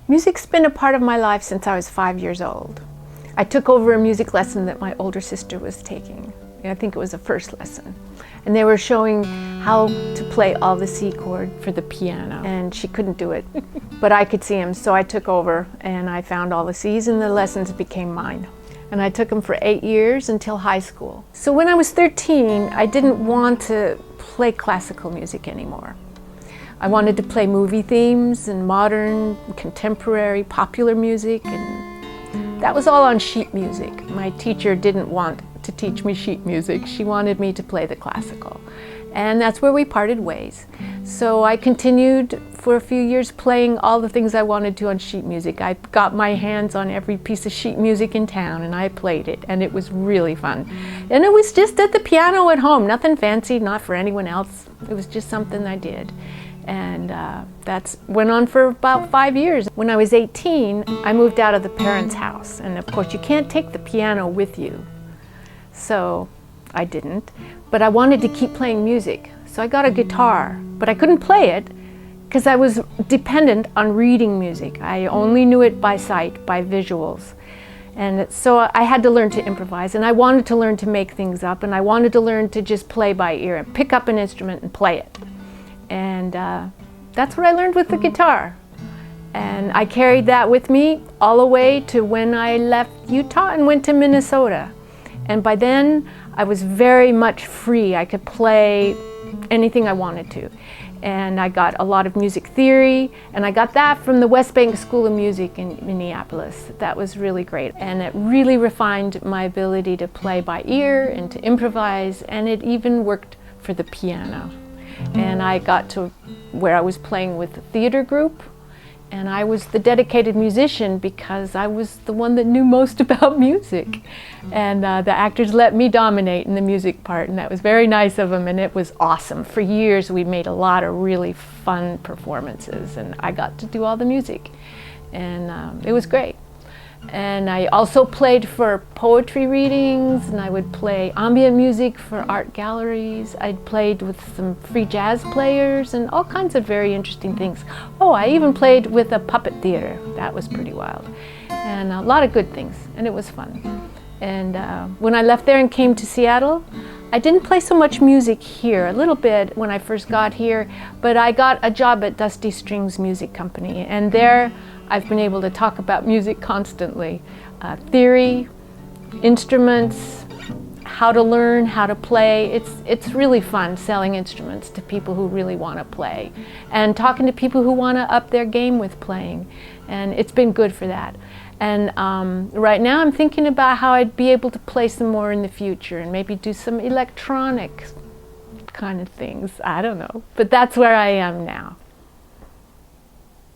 Music's been a part of my life since I was 5 years old. I took over a music lesson that my older sister was taking. I think it was the first lesson. And they were showing how to play all the C chord for the piano. And she couldn't do it, but I could see him. So I took over and I found all the C's and the lessons became mine. And I took them for 8 years until high school. So when I was 13, I didn't want to play classical music anymore. I wanted to play movie themes and modern, contemporary, popular music, and that was all on sheet music. My teacher didn't want to teach me sheet music. She wanted me to play the classical. And that's where we parted ways. So I continued for a few years playing all the things I wanted to on sheet music. I got my hands on every piece of sheet music in town and I played it, and it was really fun. And it was just at the piano at home, nothing fancy, not for anyone else. It was just something I did. And that went on for about 5 years. When I was 18, I moved out of the parents' house. And of course, you can't take the piano with you. So I didn't. But I wanted to keep playing music. So I got a guitar, but I couldn't play it because I was dependent on reading music. I only knew it by sight, by visuals. And so I had to learn to improvise, and I wanted to learn to make things up, and I wanted to learn to just play by ear and pick up an instrument and play it. And that's what I learned with the guitar. And I carried that with me all the way to when I left Utah and went to Minnesota. And by then, I was very much free. I could play anything I wanted to. And I got a lot of music theory, and I got that from the West Bank School of Music in Minneapolis. That was really great. And it really refined my ability to play by ear and to improvise, and it even worked for the piano. And I got to where I was playing with the theater group, and I was the dedicated musician because I was the one that knew most about music. And the actors let me dominate in the music part, and that was very nice of them, and it was awesome. For years we made a lot of really fun performances, and I got to do all the music, and it was great. And I also played for poetry readings, and I would play ambient music for art galleries. I played with some free jazz players and all kinds of very interesting things. Oh, I even played with a puppet theater. That was pretty wild. And a lot of good things, and it was fun. And when I left there and came to Seattle, I didn't play so much music here, a little bit when I first got here, but I got a job at Dusty Strings Music Company, and there I've been able to talk about music constantly. Theory, instruments, how to learn, how to play. It's really fun selling instruments to people who really want to play, and talking to people who want to up their game with playing. And it's been good for that. And right now I'm thinking about how I'd be able to play some more in the future and maybe do some electronic kind of things. I don't know. But that's where I am now.